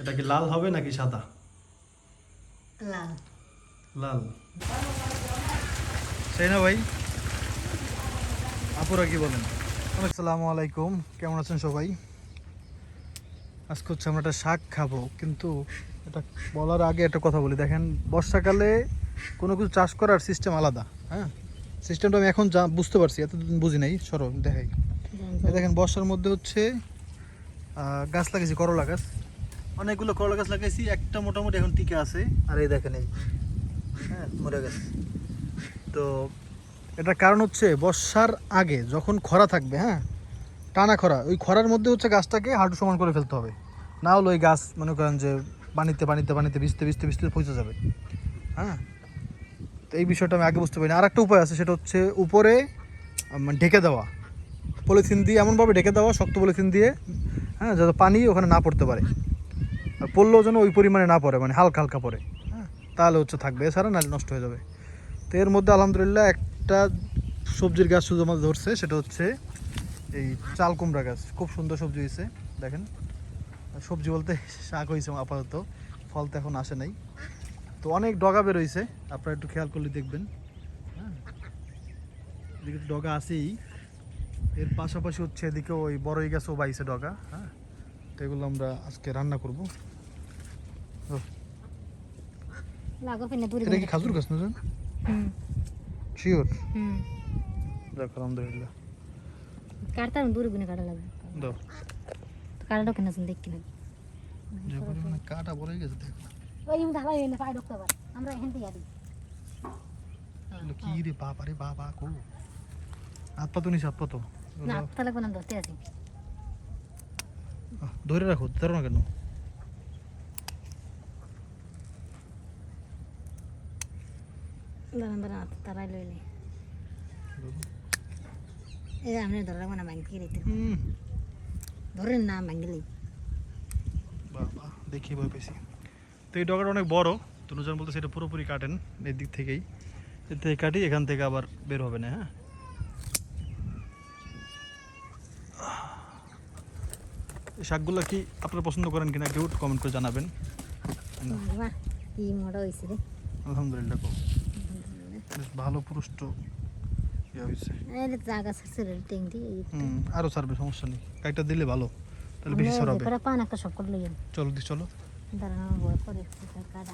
এটা কি লাল হবে নাকি সাদা? লাল লাল। সেই না ভাই, আপুরা কি বলেন? আসসালামু আলাইকুম, কেমন আছেন সবাই? আজকে হচ্ছে আমরা একটা শাক খাবো, কিন্তু এটা বলার আগে একটা কথা বলি। দেখেন, বর্ষাকালে কোনো কিছু চাষ করার সিস্টেম আলাদা। হ্যাঁ, সিস্টেমটা আমি এখন বুঝতে পারছি, এতদিন বুঝি নাই। সরো দেখাই। এই দেখেন, বর্ষার মধ্যে হচ্ছে গাছ লাগাইছি, করলা গাছ। অনেকগুলো করলা গাছ লাগাইছি, একটা মোটামুটি এখন টিকে আছে। আর এই দেখেন, এই হ্যাঁ মরে গেছে। তো এটার কারণ হচ্ছে বর্ষার আগে যখন খরা থাকবে, হ্যাঁ টানা খরা, ওই খরার মধ্যে হচ্ছে গাছটাকে হাঁটু সমান করে ফেলতে হবে। না হলে ওই গাছ মনে করেন যে পানিতে পানিতে পানিতে ভিজতে ভিজতে ভিজতে পচে যাবে। হ্যাঁ, তো এই বিষয়টা আমি আগে বুঝতে পারিনি। আর একটা উপায় আছে, সেটা হচ্ছে উপরে ঢেকে দেওয়া, পলিথিন দিয়ে এমনভাবে ঢেকে দেওয়া, শক্ত পলিথিন দিয়ে, হ্যাঁ, যাতে পানি ওখানে না পড়তে পারে। আর পড়লেও যেন ওই পরিমাণে না পড়ে, মানে হালকা হালকা পড়ে। হ্যাঁ, তাহলে হচ্ছে থাকবে, এছাড়া নাহলে নষ্ট হয়ে যাবে। তো এর মধ্যে আলহামদুলিল্লাহ একটা সবজির গাছ শুধু আমাদের ধরছে, সেটা হচ্ছে এই চাল কুমড়া গাছ। খুব সুন্দর সবজি হয়েছে দেখেন। সবজি বলতে শাক হয়েছে আপাতত, ফল তো এখন আসে নাই। তো অনেক ডগা বেরোইছে, আপনারা একটু খেয়াল করলে দেখবেন। হ্যাঁ, এদিকে ডগা আছেই, এর পাশাপাশি হচ্ছে এদিকে ওই বড়ই গাছও বাইছে ডগা। হ্যাঁ, তো এগুলো আমরা আজকে রান্না করবো। এটা কি খাজুর গাছ না? শিওর? যাক আলহামদুলিল্লাহ। কাটতাম দূরে গুনে কাটা লাগবে। দাও, কাটাটা কেন শুন দেখ কিনা যে পরিমাণে কাটা পড়ে গেছে দেখো। ওই আমি ধাবাই এনে পাই ঢুকতে পার আমরা এখান থেকে আদি এগুলো কি রে বাবা, রে বাবা কো হাত পা তো নিস, হাত পা তো না তাহলে কোন ধরতে আছি ধরে রাখো, ধরো না কেন? দাঁড়ান দাঁড়ান তারাই লইলে এই আমি ধরে রাখবো না ভাঙ্গি রেখে ধরেন না ভাঙ্গিলি বাবা দেখি ভয় পেয়েছি। তো এই ডগাটা অনেক বড়, তো নুজান বলতে সেটা পুরোপুরি কাটেন এই দিক থেকেই, এর থেকে কাটি, এখান থেকে আবার বের হবে না। হ্যাঁ, এই শাকগুলো কি আপনারা পছন্দ করেন কিনা কেউ কমেন্ট করে জানাবেন। কি মোটা হয়েছে রে আলহামদুলিল্লাহ, বেশ ভালো পুরুষ্ট ইয়ে হয়েছে। জায়গা ছাড়ছে রে টেংটি আরও ছাড়বে, সমস্যা নেই, কাইটা দিলে ভালো, তাহলে বেশি ছড়াবে। পান একটা সব করে লইয়েন চলো চলো, দাঁড়ান বয় করে কাটা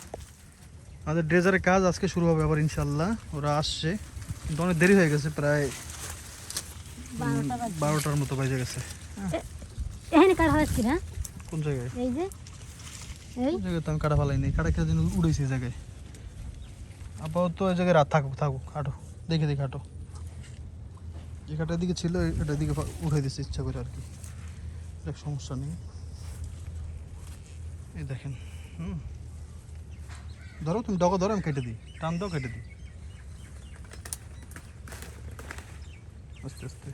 আমাদের ড্রেজারের কাজ আজকে শুরু হবে আবার ইনশাল্লাহ। ওরা আসছে, কিন্তু অনেক দেরি হয়ে গেছে, প্রায় 12টার মতো বাজে গেছে। এখানে কাটা হয়েছে না? কোন জায়গায়? এই যে এই জায়গায় তো আমি কাটা ফালাই নেই, কাটা খেলে দিন উড়েছি এই জায়গায়। আপাতত এই জায়গায় রাত থাকুক থাকুক, হাঁটো দেখে দেখে হাঁটো। যে কাটা দিকে ছিল এটা দিকে উঠাই দিচ্ছে ইচ্ছা করে আর কি, দেখ সমস্যা নেই। এই দেখেন, ধরো তুমি ডগা ধরো, আমি কেটে দিই, টান দাও কেটে দিই আস্তে আস্তে।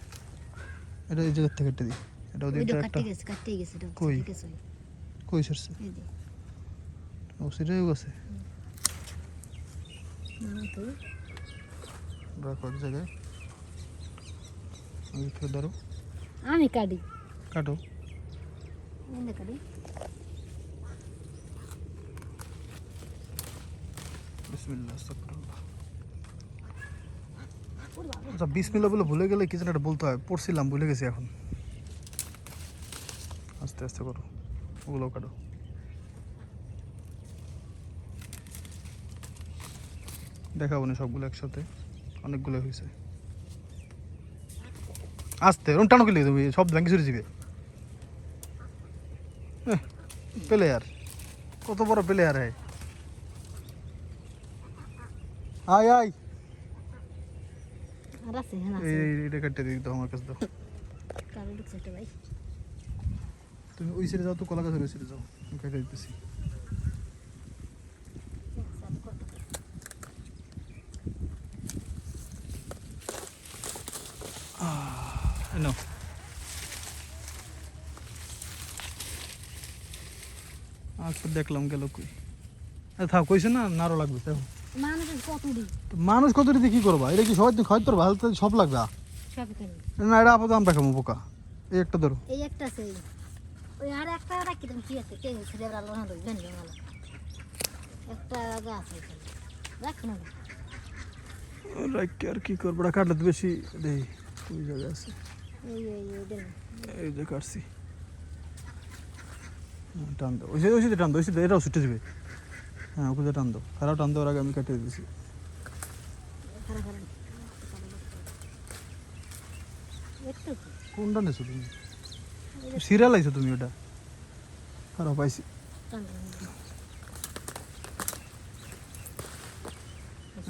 এটা এই জায়গার থেকে কেটে দিই, এটা ওদিকে একটা কাটতে গেছে কই কই সরছে, ও সিরেও গেছে রাখো এক জায়গায়। আমি একটু ধরো, আমি কাটি কাটো। কাটি বিসমিল্লাহ আস্তাগফিরুল্লাহ। আচ্ছা, বিসমিল্লাহ বলে ভুলে গেলে কি যেন একটা বলতে হয়, পড়ছিলাম ভুলে গেছি এখন। আস্তে আস্তে করো, ওগুলো কাটো। দেখাবো না সবগুলো একসাথে, অনেকগুলো হয়েছে। আস্তে ওরকম টানো কিলে তুমি, সব ব্যাঙ্কি সরে যাবে। প্লেয়ার, কত বড় প্লেয়ার হ্যাঁ। আয় আয়, এটা কাটতে দিই তো, আমার কাছে দাও। তুমি ওই সাইডে যাও তো, কলা গাছের ওই সাইডে যাও, আমি কেটে দিতেছি। নাও, আচ্ছা দেখলাম গেল কই। থাক কইছে না, আরো লাগবে। মানুষ কত দিতে কি করবা? এটা কি সবাই তুমি খাইতে পারবা? হালতে সব লাগবে না, এটা আপাতত আমরা খাবো পোকা। এই একটা ধরো, এই একটা আছে ওই আর একটা রাখি তুমি কি আছে কে ছেড়ে আলো না লই জানি ভালো একটা গাছ আছে রাখো না রাখি আর কি করবো না, কাটলে তো বেশি দেই ওই জায়গায় আছে। এই দেন এই যে কাটছি, টান দাও ওই সাথে টান দাও, ওই সাথে এটাও ছুটে যাবে। হ্যাঁ ওকে টান দাও, খারাপ টান দেওয়ার আগে আমি কেটে দিয়েছি। খারাপ খারাপ একটু কোনটা নেছো তুমি? সিরিয়াল আইছো তুমি ওটা? খারাপ পাইছি। টান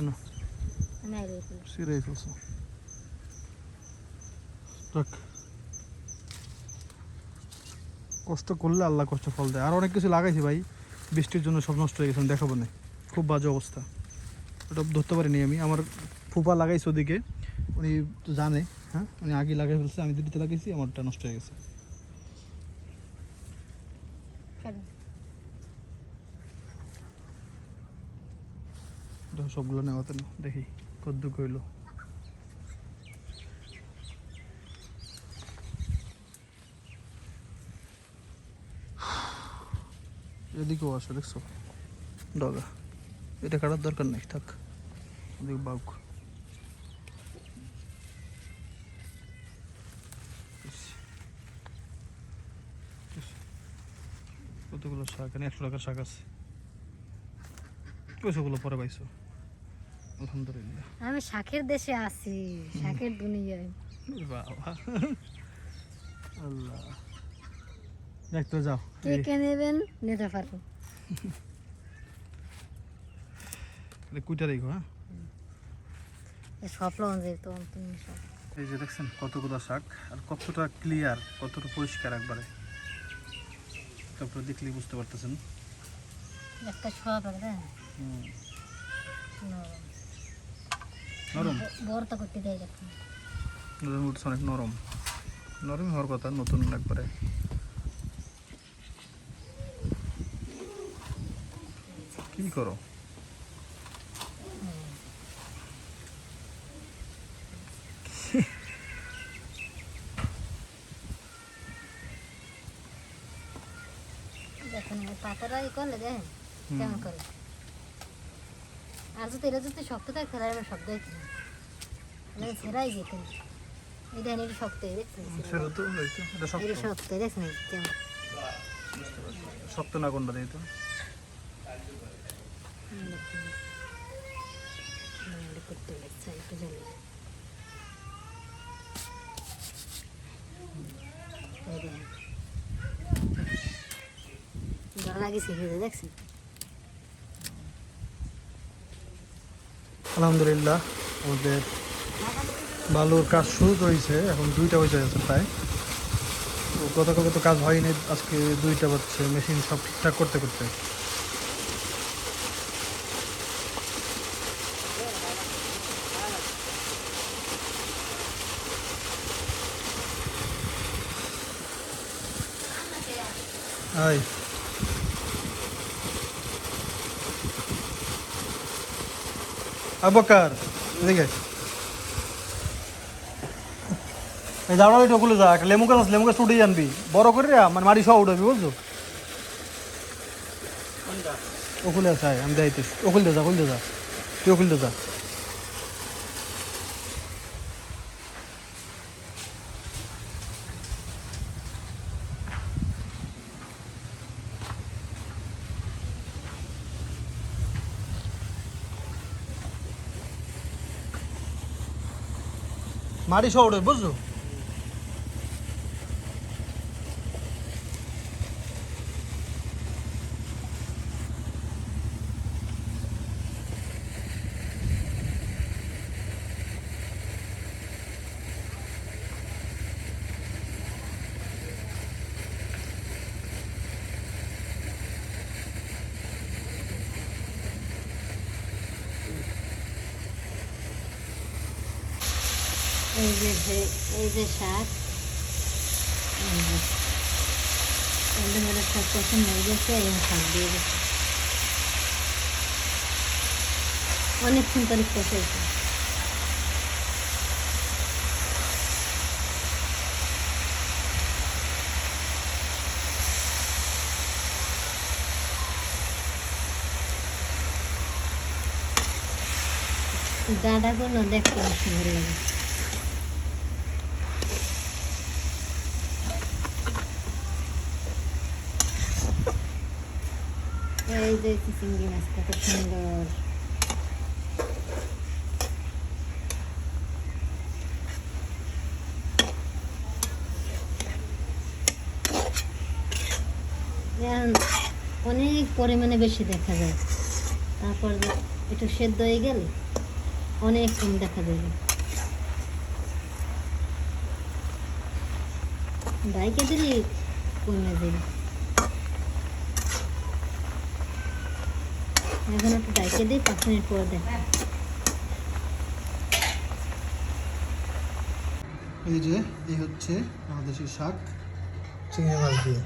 না নাই রে সিরিয়াল ফেলছো, রাখ। কষ্ট করলে আল্লাহ কষ্ট ফল দেয়। আর অনেক কিছু লাগাইছি ভাই, বৃষ্টির জন্য সব নষ্ট হয়ে গেছে, আমি দেখাবো না, খুব বাজে অবস্থা। ওটা ধরতে পারিনি আমি, আমার ফুপা লাগাইছে ওদিকে, উনি তো জানে। হ্যাঁ উনি আগে লাগাই ফেলছে, আমি দুটিতে লাগাইছি, আমারটা নষ্ট হয়ে গেছে। দেখো সবগুলো নেওয়াতে না, দেখি কদ্দুক হইলো। এদিকেও আসো, দেখছো ডগা, এটা কাটার দরকার নেই, থাক ওদিকে বাউক। কতগুলো শাক, এখানে 100 টাকার শাক আছে। পয়সাগুলো পরে পাইছো? আলহামদুলিল্লাহ। আমি শাকের দেশে আছি, শাকের দুনিয়ায়। বাবা আল্লাহ, দেখতে যাও। কে কে নেবেন নিতে পারবো। কুইটা দেখো। হ্যাঁ সব লবণ যেত তুমি সব। এই যে দেখছেন কতগুলো শাক, আর কতটা ক্লিয়ার, কতটা পরিষ্কার একবারে, তারপরে দেখলেই বুঝতে পারতেছেন। একটা সব আছে নরম, বড়টা করতে দেয় দেখুন, নরম উঠছে, অনেক নরম, নরম হওয়ার কথা, নতুন একবারে। কি করো? দেখুন পাতাটা ই করলে দেখেন কেমন করে। আর যদি এটা যদি শক্ত থাকে তাহলে আমি শব্দ হইতে না, ছেড়াই যেত। এটা এটা শক্ত দেখছেন, সেটা তো হইতো, এটা এটা শক্ত। শক্ত দেখছেন কেমন শক্ত না কোনটা দিই তো? করতে লাগছে একটু জানি ভালো লাগিয়েছে দেখছেন। আলহামদুলিল্লাহ আমাদের বালুর কাজ শুরু করেছে, এখন 2টা বেজে গেছে প্রায়। তো গতকালকে তো কাজ হয়নি, আজকে 2টা বাজছে, মেশিন সব ঠিকঠাক করতে করতে। আয় আবকার এদিকে, এই দাঁড়াও, এটা খুলে যা, একটা লেমু গাছ আছে, লেমু গাছ উঠেই আনবি বড় করে, মানে মাটি সহ উঠাবি, বুঝছো? ও খুলে আছে, আমি দেখাইতেছি, ও খুলতে যা, খুলতে যা, তুই খুলতে যা। মাটি সহ উঠে, বুঝছো? এই যে শাক শাক পছন্দ হয়ে গেছে এবং শাক দিয়ে গেছে অনেকক্ষণ করে কষেছে। ডাঁটা করলো দেখতে অনেক সুন্দর লাগে। এই যে চিংড়ি মাছ কত সুন্দর। এখন অনেক পরিমাণে বেশি দেখা যায়, তারপর একটু সেদ্ধ হয়ে গেলে অনেক কম দেখা যাবে। ডাইকে দিলে কমে যাবে। এখন একটু ডাইকে দিই, 5 মিনিট পর দেখ। এই যে এই হচ্ছে আমাদের সেই শাক চিংড়ি মাছ দিয়ে,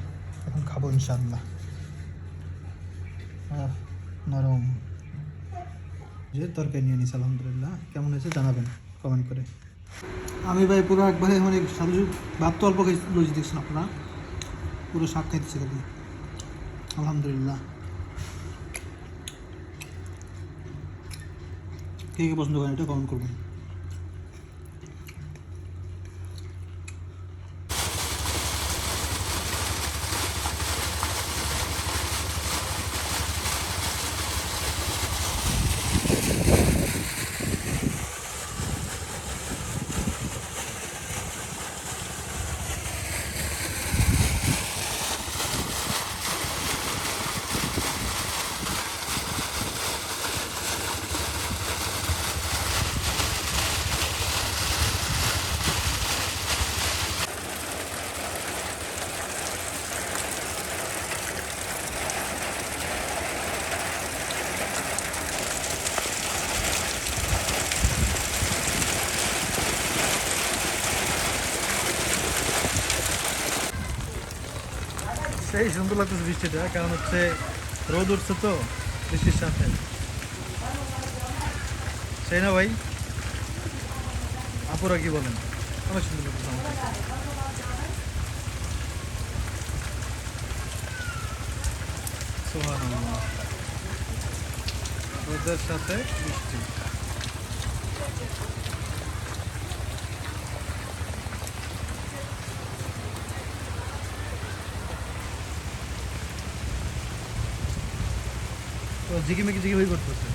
এখন খাবো ইনশাআল্লাহ। নরম যে তরকারি নিয়ে নিস, আলহামদুলিল্লাহ। কেমন হয়েছে জানাবেন কমেন্ট করে। আমি ভাই পুরো একবারে মানে সাথে ভাত তো অল্প লুচি দেখছেন আপনারা, পুরো শাক খাইতেছে খালি, আলহামদুলিল্লাহ। কে কে পছন্দ করেন এটা কমেন্ট করবেন। সেই সুন্দর লাগতেছে বৃষ্টিটা, কারণ হচ্ছে রোদ উঠছে তো বৃষ্টির সাথে। সেই না ভাই, আপুরা কি বলেন? অনেক সুন্দর লাগতেছে আমার কাছে। সুবহানাল্লাহ, রোদের সাথে বৃষ্টি। তো ঝিকিমিকি ঝিকিমিকি করতেছে।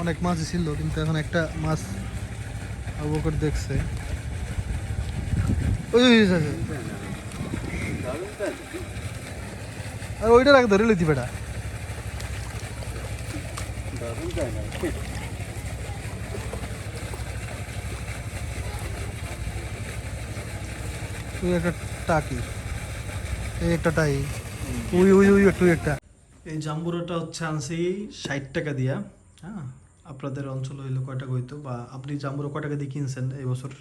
অনেক মাছই ছিল, কিন্তু এখন একটা মাছ আবু বকর দেখছে। ওই ওই, ওই, ওই, ওই। আর ওইটা রাখ, ধরে লইতি বেটা। তুই একটা টাকি, এই একটা টাই, উই উই উই একটু একটা। এই জাম্বুরাটা হচ্ছে আনছি 60 টাকা দিয়া। হ্যাঁ, আপনাদের অঞ্চল হইলো কয় টাকা হইতো, বা আপনি জাম্বুরা কয় টাকা দিয়ে কিনছেন এই বছর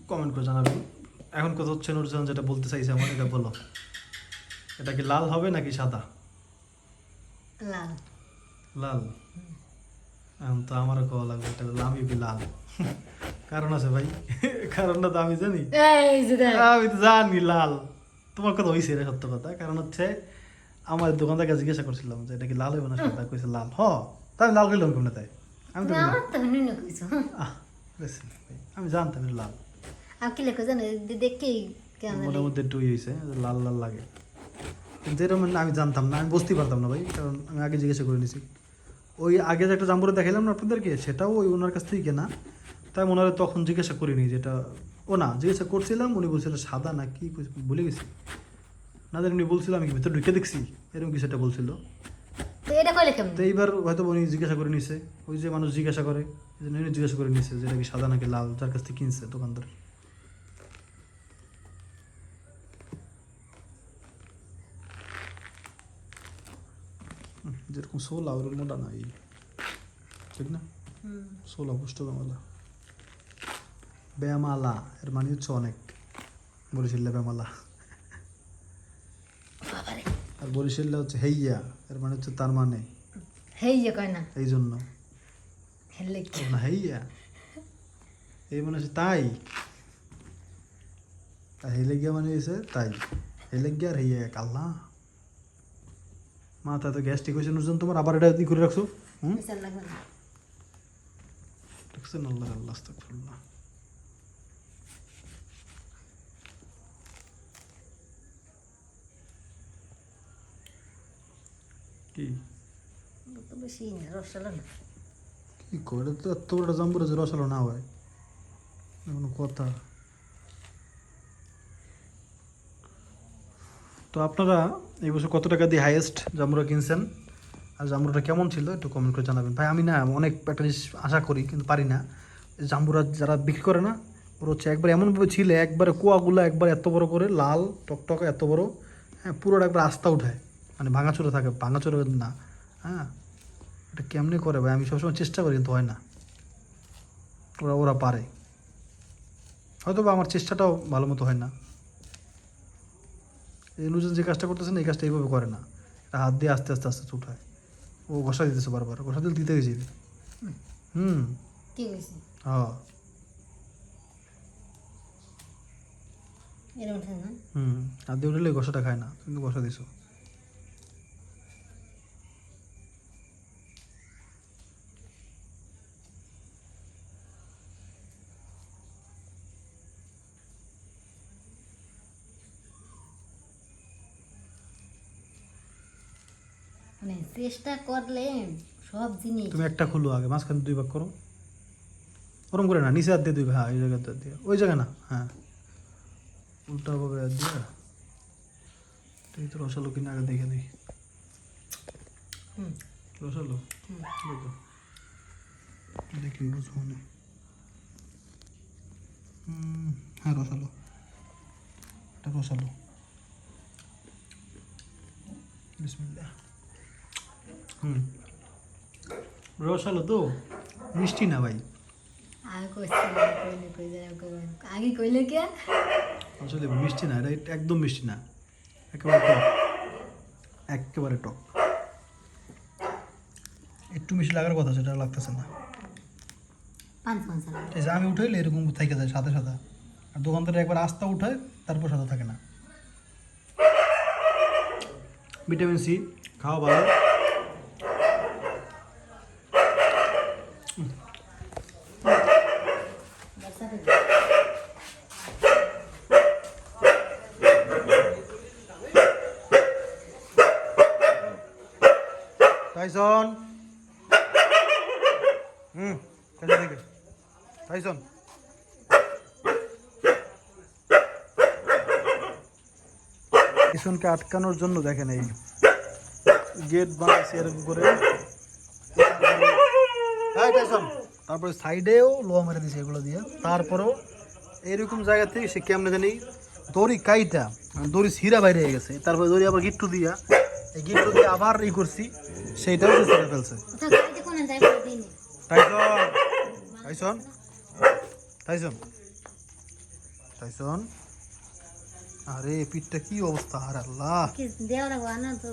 কমেন্ট করে জানাবেন। এখন কথা হচ্ছে নুরজাহান যেটা বলতে চাইছে আমার, এটা বলো, এটা কি লাল হবে নাকি সাদা? লাল। লাল। এখন তো আমারও কওয়া লাগবে এটা আমি লাল। কারণ আছে ভাই, কারণটা তো আমি জানি। এই যে দেখ, আমি তো জানি লাল। তোমার কথা হয়েছে এটা সত্য কথা, কারণ হচ্ছে আমার দোকানদারকে জিজ্ঞাসা করছিলাম যে এটা কি লাল হবে না সাদা, কইছে লাল। তাই আমি লাল কইলাম কেমন তাই? আমি তো তুমি আমার তো নিন্ন কইছো। listen, ভাই, আমি জানতাম এটা লাল। আর কি লেখো জানো, দেখি কেমন মনের মধ্যে একটু হয়েছে লাল লাল লাগে, কিন্তু এরকম আমি জানতাম না, আমি বুঝতেই পারতাম না ভাই, কারণ আমি আগে জিজ্ঞাসা করে নিছি। ওই আগে যে একটা জাম্বুরা দেখাইলাম না আপনাদেরকে, সেটাও ওই ওনার কাছ থেকে কেনা। তাই মনে হয় তখন জিজ্ঞাসা করিনি যেটা, ও না জিজ্ঞাসা করছিলাম, উনি বলছিল সাদা না কি ভুলে গেছি, না জানি উনি বলছিল, আমি কি ভিতরে ঢুকে দেখছি এরকম কিছু একটা বলছিল। তো এটা কইলে কেমন? তো এইবার হয়তো উনি জিজ্ঞাসা করে নিছে, ওই যে মানুষ জিজ্ঞাসা করে, এই জন্য উনি জিজ্ঞাসা করে নিছে যে এটা কি সাদা নাকি লাল, যার কাছ থেকে কিনছে দোকানদার। যেরকম সোলা ওর মোটা নাই, ঠিক না? সোলা পুষ্ট বেমালা, বেমালা এর মানে হচ্ছে অনেক, বলেছিল বেমালা। বাবারে, আর বরিশালে হচ্ছে হেইয়া, এর মানে হচ্ছে তার মানে, হেই যে কয় না, এই জন্য হেললে কি না হেইয়া, এই মানে হচ্ছে তাই, আর হেলে গিয়া মানে হচ্ছে তাই, হেলে গিয়া আর হেইয়া এক। আল্লাহ, মাথা তো গ্যাস্ট্রিক হয়েছে নুজন তোমার, আবার এটা ই করে রাখছো। বিচার লাগবে না। দেখছেন, আল্লাহ আল্লাহ আস্তাগফিরুল্লাহ। কি তো বেশি রসালো না। কি করে তো এত বড় জাম্বুরা যে রসালো না হয়, কোনো কথা। তো আপনারা এই বছর কত টাকা দিয়ে হাইয়েস্ট জাম্বুরা কিনছেন, আর জাম্বুরাটা কেমন ছিল একটু কমেন্ট করে জানাবেন। ভাই আমি না অনেক একটা জিনিস আশা করি কিন্তু পারি না, জাম্বুরা যারা বিক্রি করে না, ওর হচ্ছে একবার এমনভাবে ছিলে, একবারে কুয়াগুলো একবার এত বড় করে লাল টকটকা এত বড়, হ্যাঁ পুরোটা একবার আস্থা উঠায়, মানে ভাঙাচোরা থাকে, ভাঙাচোরা না। হ্যাঁ, এটা কেমনে করে ভাই, আমি সবসময় চেষ্টা করি কিন্তু হয় না, ওরা ওরা পারে, হয়তো বা আমার চেষ্টাটাও ভালো মতো হয় না। এই নুজন যে কাজটা করতেছে না, এই কাজটা এইভাবে করে না, এটা হাত দিয়ে আস্তে আস্তে আস্তে উঠায়, ও ঘষা দিতেছে বারবার, ঘষা দিলে দিতে গেছি। কি হয়েছে হ্যাঁ এরকম থাকে না? হাত দিয়ে উঠলে ঘষাটা খায় না, কিন্তু ঘষা দিছো। মানে চেষ্টা করলে সব জিনিস। তুমি একটা খুলো আগে, মাঝখানে 2 ভাগ করো, ওরম করে না, নিচে হাত দিয়ে 2 ভাগ, হ্যাঁ এই জায়গাতে হাত দিয়ে, ওই জায়গায় না, হ্যাঁ উল্টা ভাবে হাত দিয়ে। তুই তো রসালো কিনা আগে দেখে দিই, রসালো দেখো, দেখলি বুঝবো না। হ্যাঁ রসালো, এটা রসালো। বিসমিল্লাহ। রসালো তো, মিষ্টি না ভাই, আগে কইছি কইলে কই যায় আগে কইলে কি আসলে মিষ্টি না, এটা একদম মিষ্টি না, একেবারে টক, একেবারে টক। একটু মিষ্টি লাগার কথা, সেটা লাগতেছে না। পাঁচ পাঁচ এই যে আমি উঠাইলে এরকম থেকে যায় সাদা সাদা, আর দোকানদার একবার আস্তা উঠায় তারপর সাদা থাকে না। ভিটামিন সি খাওয়া ভালো। টাইসন, কাছে থেকে টাইসন, টাইসনকে আটকানোর জন্য দেখেন এই গেট বানাইছে এরকম করে, টাইসন তারপরে সাইডেও লোহা মেরে দিয়েছে এগুলো দিয়ে, তারপরেও এইরকম জায়গা থেকে সে কেমনে জানি দড়ি কাইটা, দড়ি ছিঁড়া বাইরে হয়ে গেছে, তারপরে দড়ি আবার গিট্টু দিয়া, এই গিট্টু দিয়ে আবার ই করছি, সেইটাও সে ছিঁড়ে ফেলছে। টাইসন, টাইসন, টাইসন, টাইসন, আরে পিঠটা কি অবস্থা, আর আল্লাহ দেওয়া লাগবে না তো